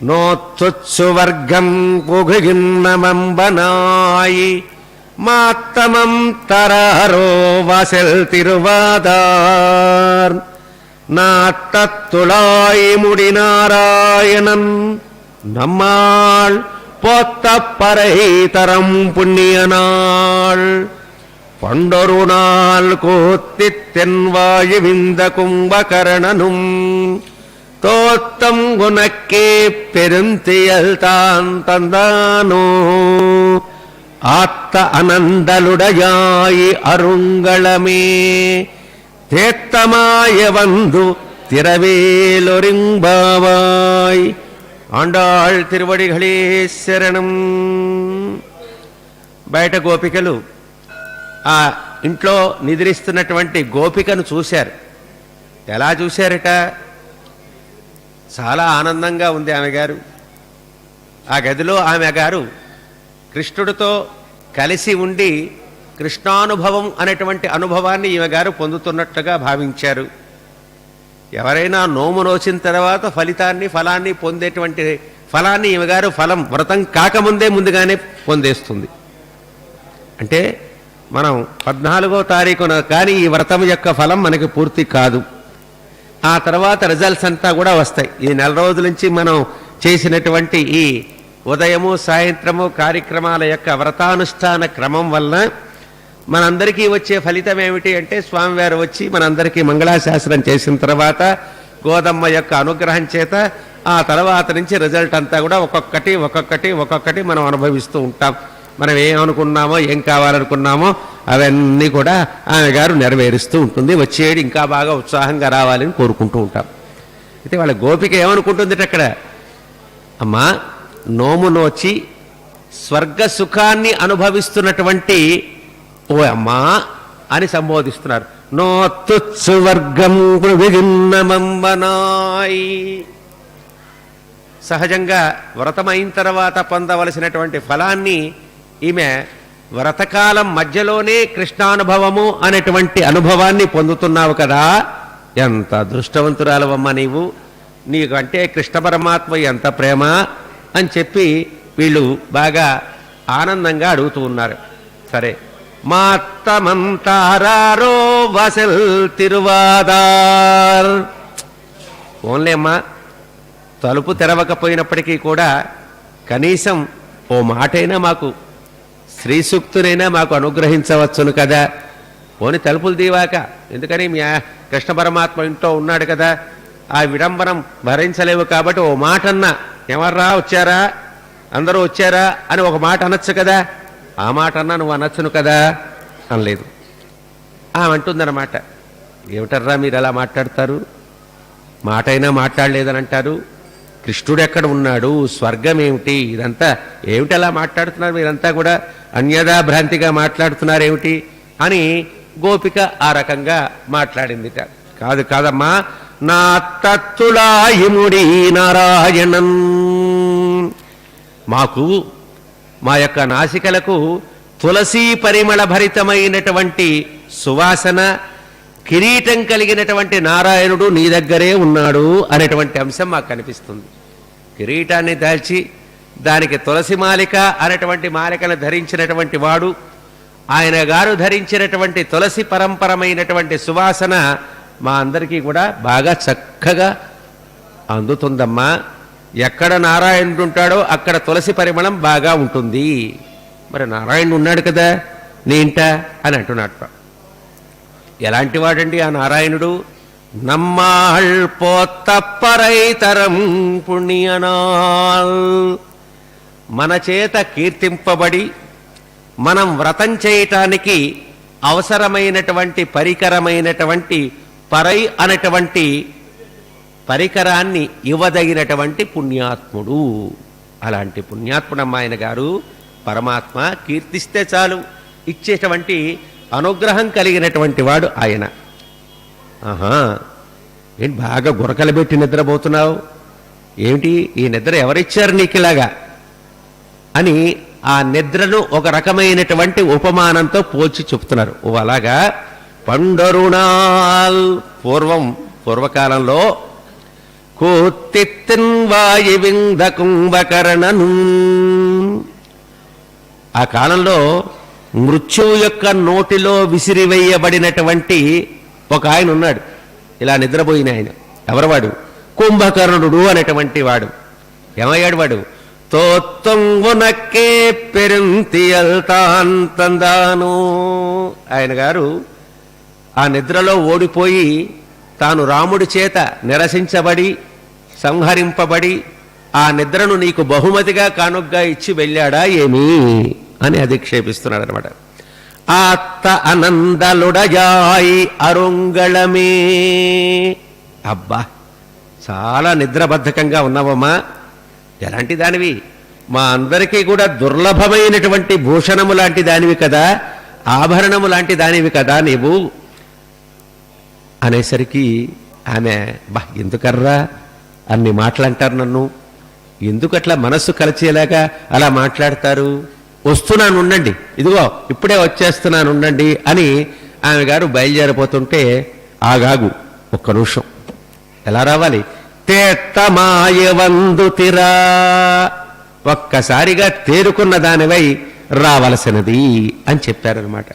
நோத்துச்சுவர்க்கம் புகுகின்னமம்பனாய் மாத்தமம் தராரோ வாசல் திருவாதார் நாட்டத்துளாய் முடிநாராயணன் நம்மாள் போத்தப்பறை தரம் புண்ணிய நாள் பண்டொரு நாள் கூத்தித் தென்வாழி விந்த கும்பகரணனும் தோத்தம் உனக்கே பெருந்தியல் தான் தந்தானோ ஆத்த அனந்தலுடையாய் அருங்களமே தேத்தமாய வந்து திரவேலொரும்பாவாய். ఆండాళ్ తిరువడిகளே శరణం. బయట గోపికలు ఆ ఇంట్లో నిద్రిస్తున్నటువంటి గోపికను చూశారు. ఎలా చూశారట? చాలా ఆనందంగా ఉంది ఆమె గారు. ఆ గదిలో ఆమె గారు కృష్ణుడితో కలిసి ఉండి కృష్ణానుభవం అనేటువంటి అనుభవాన్ని ఈమె గారు పొందుతున్నట్టుగా భావించారు. ఎవరైనా నోము నోచిన తర్వాత ఫలాన్ని పొందేటువంటి ఫలాన్ని ఈమె గారు ఫలం వ్రతం కాకముందే ముందుగానే పొందేస్తుంది. అంటే మనం 14వ తారీఖున కానీ ఈ వ్రతం యొక్క ఫలం మనకి పూర్తి కాదు. ఆ తర్వాత రిజల్ట్స్ అంతా కూడా వస్తాయి. ఈ నెల రోజుల నుంచి మనం చేసినటువంటి ఈ ఉదయము సాయంత్రము కార్యక్రమాల యొక్క వ్రతానుష్ఠాన క్రమం వలన మనందరికీ వచ్చే ఫలితం ఏమిటి అంటే స్వామివారు వచ్చి మనందరికీ మంగళాశాసనం చేసిన తర్వాత గోదమ్మ యొక్క అనుగ్రహం చేత ఆ తర్వాత నుంచి రిజల్ట్ అంతా కూడా ఒక్కొక్కటి మనం అనుభవిస్తూ ఉంటాం. మనం ఏమనుకున్నామో ఏం కావాలనుకున్నామో అవన్నీ కూడా ఆమె గారు నెరవేరుస్తూ ఉంటుంది. వచ్చేది ఇంకా బాగా ఉత్సాహంగా రావాలని కోరుకుంటూ ఉంటాం. అయితే వాళ్ళ గోపిక ఏమనుకుంటుంది అక్కడ? అమ్మా, నోము నోచి స్వర్గ సుఖాన్ని అనుభవిస్తున్నటువంటి ఓ అమ్మా అని సంబోధిస్తున్నారు. నోత్తువర్గం విన్నమంబనాయ్. సహజంగా వ్రతమైన తర్వాత పొందవలసినటువంటి ఫలాన్ని ఈమె వ్రతకాలం మధ్యలోనే కృష్ణానుభవము అనేటువంటి అనుభవాన్ని పొందుతున్నావు కదా, ఎంత అదృష్టవంతురాలవమ్మ నీవు, నీకంటే కృష్ణ పరమాత్మ ఎంత ప్రేమ అని చెప్పి వీళ్ళు బాగా ఆనందంగా అడుగుతూ ఉన్నారు. సరే, మాత్తమంతారో వసల్ తిరువాదార్. ఓన్లేమ్మా, తలుపు తెరవకపోయినప్పటికీ కూడా కనీసం ఓ మాటైనా మాకు శ్రీ సూక్తునైనా మాకు అనుగ్రహించవచ్చును కదా. పోని తలుపులు దీవాక, ఎందుకని మీ కృష్ణ పరమాత్మ ఇంట్లో ఉన్నాడు కదా, ఆ విడంబనం భరించలేవు కాబట్టి ఓ మాటన్నా, ఎవర్రా వచ్చారా, అందరూ వచ్చారా అని ఒక మాట అనొచ్చు కదా, ఆ మాట అన్నా నువ్వు అనొచ్చును కదా అనలేదు. అంటుందన్నమాట, ఏమిటర్రా మీరు ఎలా మాట్లాడతారు, మాటైనా మాట్లాడలేదని అంటారు, కృష్ణుడు ఎక్కడ ఉన్నాడు, స్వర్గం ఏమిటి, ఇదంతా ఏమిటి అలా మాట్లాడుతున్నారు మీరంతా కూడా, అన్యదా భ్రాంతిగా మాట్లాడుతున్నారు ఏమిటి అని గోపిక ఆ రకంగా మాట్లాడిందిట. కాదమ్మా, నా తత్తులాయిముడి నారాయణన్, మాకు మా యొక్క నాసికలకు తులసీ పరిమళ భరితమైనటువంటి సువాసన కిరీటం కలిగినటువంటి నారాయణుడు నీ దగ్గరే ఉన్నాడు అనేటువంటి అంశం మాకు కనిపిస్తుంది. కిరీటాన్ని దాల్చి దానికి తులసి మాలిక అనేటువంటి మాలికను ధరించినటువంటి వాడు, ఆయన గారు ధరించినటువంటి తులసి పరంపరమైనటువంటి సువాసన మా అందరికీ కూడా బాగా చక్కగా అందుతుందమ్మా. ఎక్కడ నారాయణుడు ఉంటాడో అక్కడ తులసి పరిమళం బాగా ఉంటుంది. మరి నారాయణుడు ఉన్నాడు కదా నీ ఇంట అని అంటున్నాడు. ఎలాంటి వాడండి ఆ నారాయణుడు? నమ్మాళ్ పోత్తప్పరై తరం పుణ్యనాల్, మన చేత కీర్తింపబడి మనం వ్రతం చేయటానికి అవసరమైనటువంటి పరికరమైనటువంటి పరై అనేటువంటి పరికరాన్ని ఇవ్వదగినటువంటి పుణ్యాత్ముడు. అలాంటి పుణ్యాత్ముడమ్మాయన గారు పరమాత్మ కీర్తిస్తే చాలు ఇచ్చేటువంటి అనుగ్రహం కలిగినటువంటి వాడు ఆయన. ఏంటి బాగా గురకలు పెట్టి నిద్రపోతున్నావు ఏమిటి, ఈ నిద్ర ఎవరిచ్చారు నీకు ఇలాగా అని ఆ నిద్రను ఒక రకమైనటువంటి ఉపమానంతో పోల్చి చెప్తున్నారు. ఓ అలాగా పండరుణాల్, పూర్వకాలంలో కూత్తిత్తిన్ వాయువింద కుంభకర్ణను. ఆ కాలంలో మృత్యువు యొక్క నోటిలో విసిరివేయబడినటువంటి ఒక ఆయన ఉన్నాడు, ఇలా నిద్రపోయిన ఆయన. ఎవరవాడు? కుంభకర్ణుడు అనేటువంటి వాడు. ఏమయ్యాడు వాడు? తోత్తంగునక్కే పెరుంతియల్తాంతందాను. ఆయన గారు ఆ నిద్రలో ఓడిపోయి తాను రాముడి చేత నిరసించబడి సంహరింపబడి ఆ నిద్రను నీకు బహుమతిగా కానుగ్గా ఇచ్చి వెళ్ళాడా ఏమీ అని అధిక్షేపిస్తున్నాడు అనమాట. ఆత్త అనందలుడయాయి అరుంగళమే. అబ్బా, చాలా నిద్రబద్ధకంగా ఉన్నావమ్మా. ఎలాంటి దానివి? మా అందరికీ కూడా దుర్లభమైనటువంటి భూషణము లాంటి దానివి కదా, ఆభరణము లాంటి దానివి కదా నీవు అనేసరికి ఆమె, బా ఎందుకర్రా అన్ని మాటలంటారు నన్ను, ఎందుకట్లా మనస్సు కలిచేలాగా అలా మాట్లాడతారు, వస్తున్నాను ఉండండి, ఇదిగో ఇప్పుడే వచ్చేస్తున్నాను ఉండండి అని ఆమె గారు బయలుదేరిపోతుంటే, ఆగాగు ఒక్క నిమిషం, ఎలా రావాలి? తేత్తమాయవందుతిరా, ఒక్కసారిగా తేరుకున్న దానివై రావలసినది అని చెప్పారనమాట.